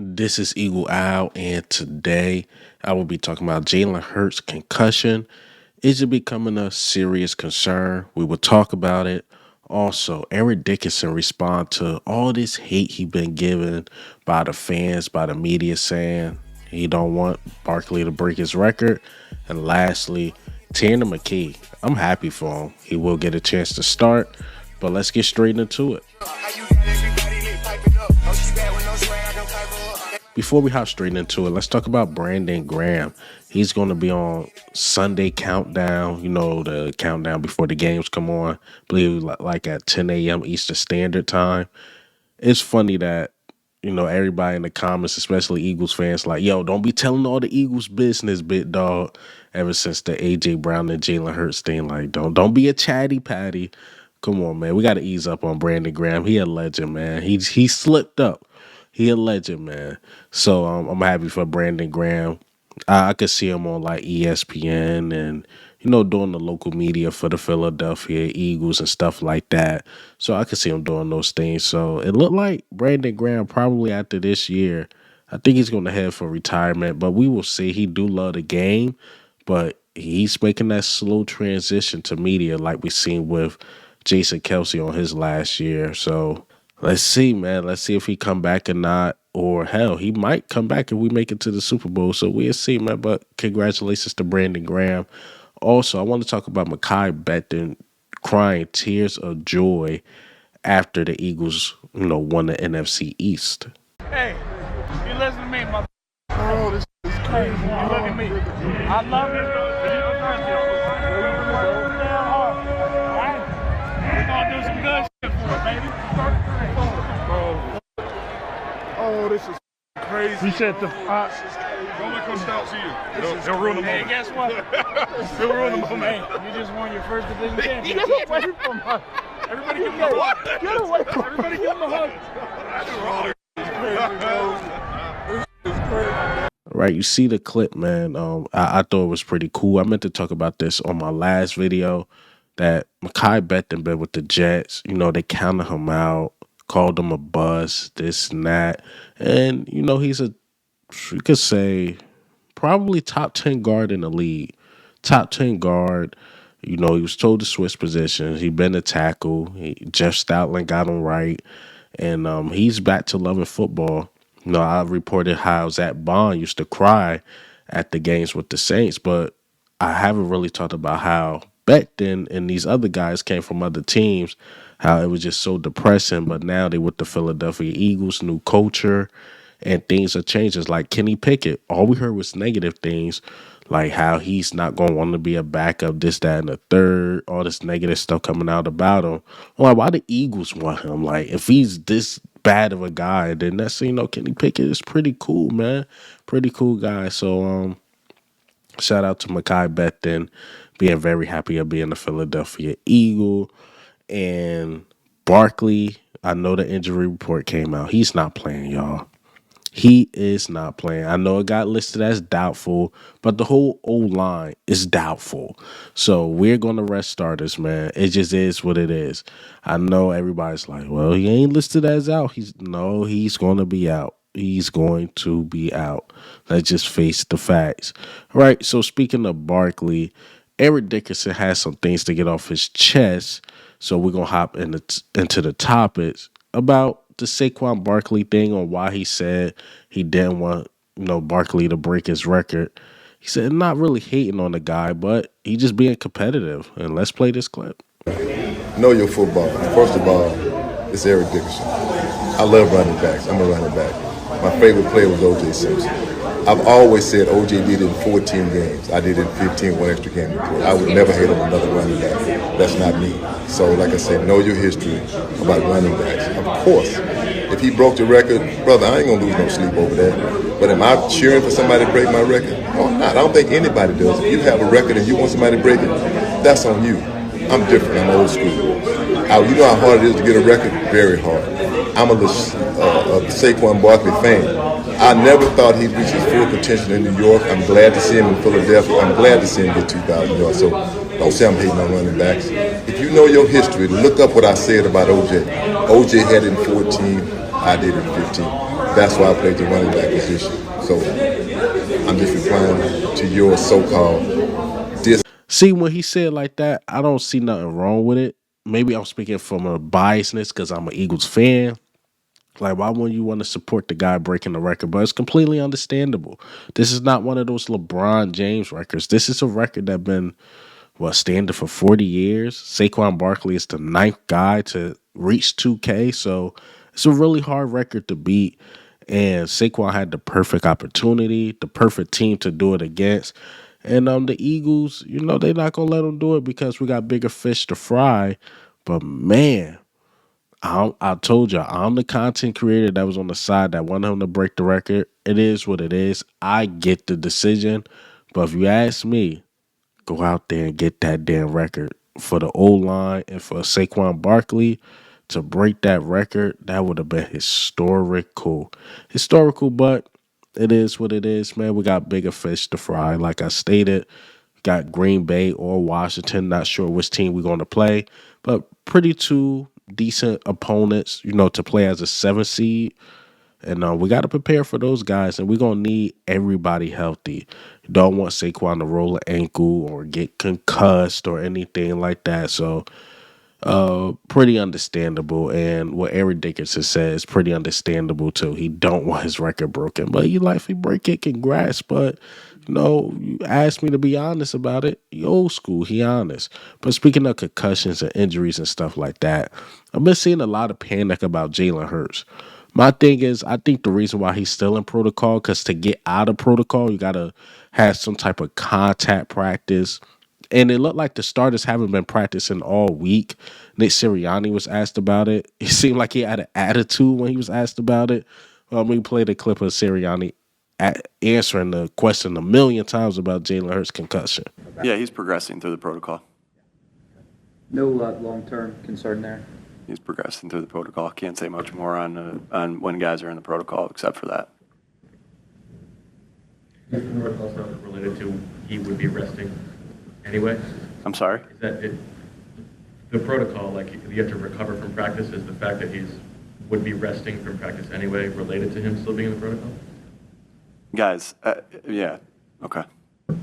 This is Eagle Owl, and today I will be talking about Jalen Hurts' concussion. Is it becoming a serious concern? We will talk about it. Also, Eric Dickerson respond to all this hate he been given by the fans, by the media, saying he don't want Barkley to break his record. And lastly, Tanner McKee. I'm happy for him. He will get a chance to start, but let's get straight into it. Before we hop straight into it, let's talk about Brandon Graham. He's going to be on Sunday Countdown, the countdown before the games come on, I believe like at 10 a.m. Eastern Standard Time. It's funny that, everybody in the comments, especially Eagles fans, like, yo, don't be telling all the Eagles business, big dog. Ever since the A.J. Brown and Jalen Hurts thing, like, don't be a chatty patty. Come on, man. We got to ease up on Brandon Graham. He a legend, man. He slipped up. He a legend, man. So I'm happy for Brandon Graham. I could see him on like ESPN and doing the local media for the Philadelphia Eagles and stuff like that. So I could see him doing those things. So it looked like Brandon Graham probably after this year, I think he's going to head for retirement. But we will see. He do love the game, but he's making that slow transition to media like we seen with Jason Kelsey on his last year. So let's see, man. Let's see if he come back or not. Or hell, he might come back if we make it to the Super Bowl. So we'll see, man. But congratulations to Brandon Graham. Also, I want to talk about McKee Becton crying tears of joy after the Eagles, won the NFC East. Hey, you listen to me, mother. Oh, this is crazy. You look at me. I love it. We're gonna do some good shit for it, baby. Oh, this is crazy. He said the Don't let Coach Stout see you. He'll ruin the Hey, moment. guess what? He'll ruin the moment. Hey, you just won your first division championship. Get away from her. Everybody give him a hug. Get away from her. Everybody give him a hug. Right, you see the clip, man. I thought it was pretty cool. I meant to talk about this on my last video that McKee Becton been with the Jets. They counted him out, called him a bust, this and that. And, he's you could say, probably top 10 guard in the league. Top 10 guard. He was told to switch positions. He been a tackle. Jeff Stoutland got him right. And he's back to loving football. I reported how Zach Bond used to cry at the games with the Saints, but I haven't really talked about how Becton and these other guys came from other teams, how it was just so depressing. But now they with the Philadelphia Eagles, new culture, and things are changing. Like Kenny Pickett, all we heard was negative things, like how he's not going to want to be a backup, this, that, and the third, all this negative stuff coming out about him. I'm like, why the Eagles want him? Like, if he's this bad of a guy, then that's, Kenny Pickett is pretty cool, man. Pretty cool guy. So, shout out to McKee Becton, being very happy of being a Philadelphia Eagle. And Barkley, I know the injury report came out. He's not playing, y'all. He is not playing. I know it got listed as doubtful, but the whole O-line is doubtful. So we're going to rest starters, man. It just is what it is. I know everybody's like, well, he ain't listed as out. He's going to be out. He's going to be out. Let's just face the facts. All right, so speaking of Barkley, Eric Dickerson has some things to get off his chest. So we're going to hop into the topics about the Saquon Barkley thing, on why he said he didn't want, Barkley to break his record. He said not really hating on the guy, but he just being competitive. And let's play this clip. Know your football. First of all, it's Eric Dickerson. I love running backs. I'm a running back. My favorite player was O.J. Simpson. I've always said O.J. did it in 14 games. I did it in 15, one extra game to play. I would never hate on another running back. That's not me. So, like I said, know your history about running backs. Of course, if he broke the record, brother, I ain't going to lose no sleep over that. But am I cheering for somebody to break my record? No, I'm not. I don't think anybody does. If you have a record and you want somebody to break it, that's on you. I'm different. I'm old school. You know how hard it is to get a record? Very hard. I'm a Saquon Barkley fan. I never thought he'd reach his full potential in New York. I'm glad to see him in Philadelphia. I'm glad to see him get 2,000 yards. So don't say I'm hating on running backs. If you know your history, look up what I said about O.J. O.J. had it in 14. I did it in 15. That's why I played the running back position. So I'm just replying to your so-called dis. See, when he said like that, I don't see nothing wrong with it. Maybe I'm speaking from a biasness because I'm an Eagles fan. Like, why wouldn't you want to support the guy breaking the record? But it's completely understandable. This is not one of those LeBron James records. This is a record that been standing for 40 years. Saquon Barkley is the ninth guy to reach 2K, so it's a really hard record to beat. And Saquon had the perfect opportunity, the perfect team to do it against. And the Eagles, they're not gonna let them do it because we got bigger fish to fry. But man, I told you, I'm the content creator that was on the side that wanted him to break the record. It is what it is. I get the decision, but if you ask me, go out there and get that damn record for the O-line and for Saquon Barkley to break that record. That would have been historical. But it is what it is, man. We got bigger fish to fry. Like I stated, got Green Bay or Washington. Not sure which team we're going to play, but pretty two decent opponents, to play as a 7 seed. And we got to prepare for those guys, and we're going to need everybody healthy. Don't want Saquon to roll an ankle or get concussed or anything like that. So pretty understandable. And what Eric Dickerson said is pretty understandable too. He don't want his record broken, but if he break it, congrats. But you asked me to be honest about it. He old school, he honest. But speaking of concussions and injuries and stuff like that, I've been seeing a lot of panic about Jalen Hurts. My thing is, I think the reason why he's still in protocol, because to get out of protocol, you got to have some type of contact practice. And it looked like the starters haven't been practicing all week. Nick Sirianni was asked about it. It seemed like he had an attitude when he was asked about it. We played a clip of Sirianni answering the question a million times about Jalen Hurts' concussion. Yeah, he's progressing through the protocol. No long-term concern there? He's progressing through the protocol. Can't say much more on when guys are in the protocol except for that. Is the protocol not related to he would be resting anyway? I'm sorry? Is that it? The protocol, like you have to recover from practice, is the fact that would be resting from practice anyway related to him still being in the protocol? Guys, yeah, okay.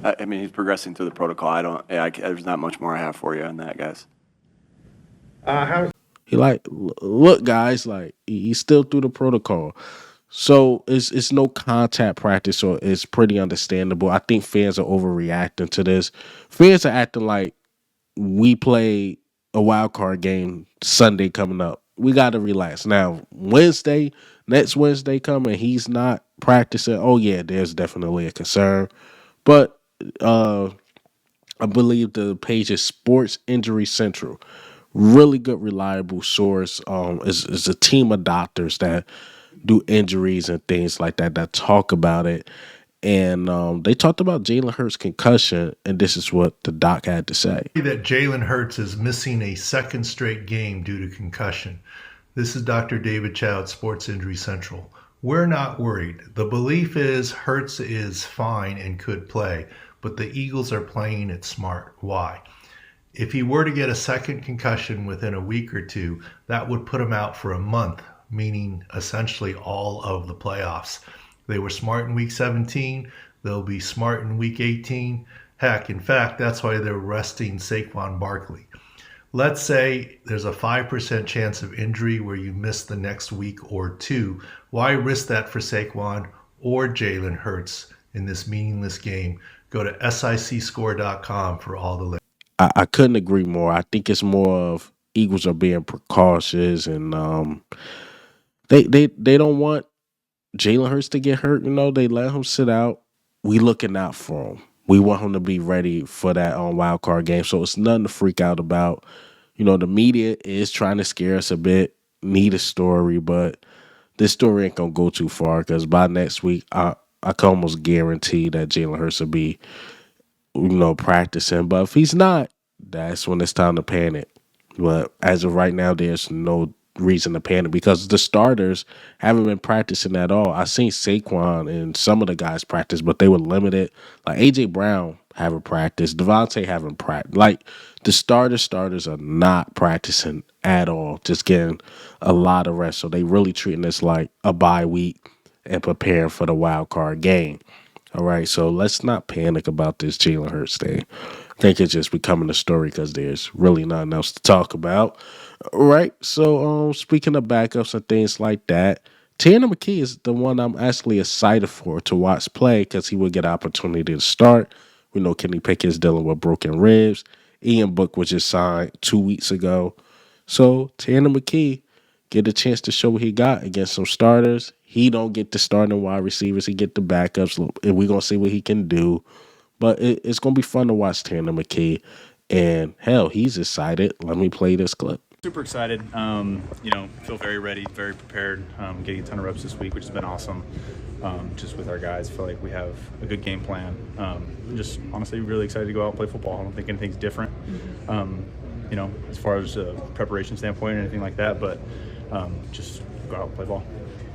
I mean, he's progressing through the protocol. There's not much more I have for you on that, guys. Look, guys, he's still through the protocol. So it's no contact practice, so it's pretty understandable. I think fans are overreacting to this. Fans are acting like we play a wild card game Sunday coming up. We got to relax. Now, next Wednesday coming, he's not practicing. Oh, yeah, there's definitely a concern. But I believe the page is Sports Injury Central. Really good, reliable source. Is a team of doctors that do injuries and things like that talk about it. And they talked about Jalen Hurts' concussion, and this is what the doc had to say. That Jalen Hurts is missing a second straight game due to concussion. This is Dr. David Chow at Sports Injury Central. We're not worried. The belief is Hurts is fine and could play, but the Eagles are playing it smart. Why? If he were to get a second concussion within a week or two, that would put him out for a month, meaning essentially all of the playoffs. They were smart in week 17. They'll be smart in week 18. Heck, in fact, that's why they're resting Saquon Barkley. Let's say there's a 5% chance of injury where you miss the next week or two. Why risk that for Saquon or Jalen Hurts in this meaningless game? Go to sicscore.com for all the links. I couldn't agree more. I think it's more of Eagles are being precautious, and they don't want Jalen Hurts to get hurt. They let him sit out. We looking out for him. We want him to be ready for that wild card game. So it's nothing to freak out about. The media is trying to scare us a bit. Need a story, but this story ain't gonna go too far because by next week, I can almost guarantee that Jalen Hurts will be practicing. But if he's not, that's when it's time to panic. But as of right now, there's no reason to panic because the starters haven't been practicing at all. I seen Saquon and some of the guys practice, but they were limited. Like AJ Brown haven't practiced, Devontae haven't practiced. Like the starters are not practicing at all, just getting a lot of rest. So they really treating this like a bye week. and preparing for the wild card game. All right, so let's not panic about this Jalen Hurts thing. I think it's just becoming a story because there's really nothing else to talk about. All right, so speaking of backups and things like that, Tanner McKee is the one I'm actually excited for to watch play because he will get an opportunity to start. We know Kenny Pickett's dealing with broken ribs. Ian Book was just signed 2 weeks ago. So Tanner McKee get a chance to show what he got against some starters. He don't get the starting wide receivers. He get the backups, and we're going to see what he can do. But it's going to be fun to watch Tanner McKee. And, hell, he's excited. Let me play this clip. Super excited. Feel very ready, very prepared. Getting a ton of reps this week, which has been awesome. Just with our guys, feel like we have a good game plan. Just honestly really excited to go out and play football. I don't think anything's different, as far as a preparation standpoint or anything like that, but just go out and play ball.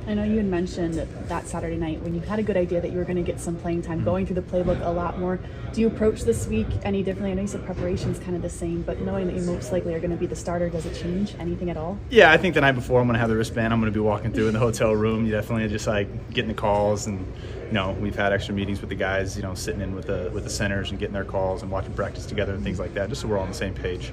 I know you had mentioned that Saturday night when you had a good idea that you were going to get some playing time, going through the playbook a lot more. Do you approach this week any differently? I know you said preparation is kind of the same, but knowing that you most likely are going to be the starter, does it change anything at all? Yeah, I think the night before I'm going to have the wristband. I'm going to be walking through in the hotel room. You definitely just like getting the calls, and we've had extra meetings with the guys. Sitting in with the centers and getting their calls and watching practice together and things like that, just so we're all on the same page.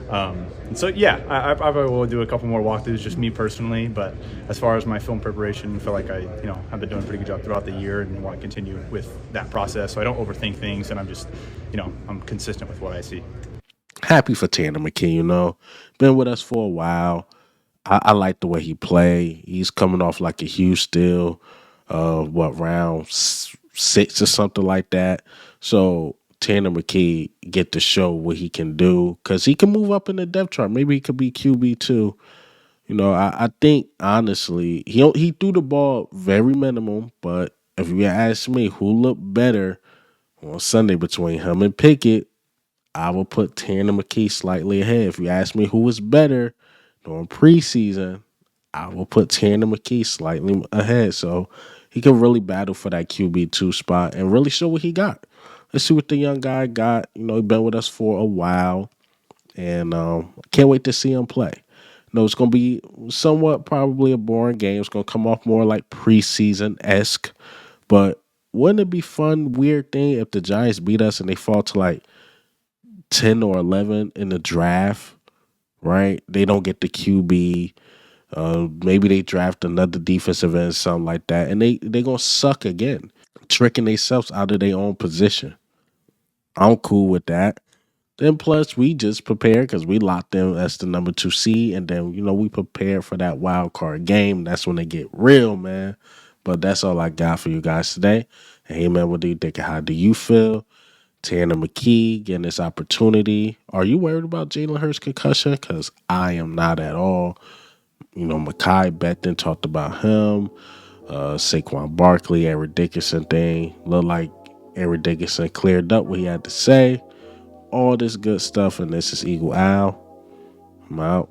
And so, I probably will do a couple more walkthroughs, just me personally. But as far as my film preparation, I feel like I have been doing a pretty good job throughout the year and want to continue with that process. So I don't overthink things, and I'm just, I'm consistent with what I see. Happy for Tanner McKee, been with us for a while. I like the way he play. He's coming off like a huge steal, round 6 or something like that. So Tanner McKee get to show what he can do because he can move up in the depth chart. Maybe he could be QB2. I think, honestly, he threw the ball very minimum, but if you ask me who looked better on Sunday between him and Pickett, I will put Tanner McKee slightly ahead. If you ask me who was better during preseason, I will put Tanner McKee slightly ahead. So he can really battle for that QB2 spot and really show what he got. Let's see what the young guy got. He's been with us for a while, and can't wait to see him play. It's going to be somewhat probably a boring game. It's going to come off more like preseason-esque, but wouldn't it be fun, weird thing if the Giants beat us and they fall to like 10 or 11 in the draft, right? They don't get the QB. Maybe they draft another defensive end, something like that, and they're going to suck again, tricking themselves out of their own position. I'm cool with that. Then plus we just prepared because we locked them as the number 2 seed, and then we prepared for that wild card game. That's when they get real, man. But that's all I got for you guys today. Hey man, what do you think? How do you feel? Tanner McKee getting this opportunity. Are you worried about Jalen Hurts' concussion? Because I am not at all. Mekhi Becton talked about him. Saquon Barkley, Eric Dickerson thing. Looked like Eric Dickerson cleared up what he had to say. All this good stuff, and this is Eagle Al. I'm out.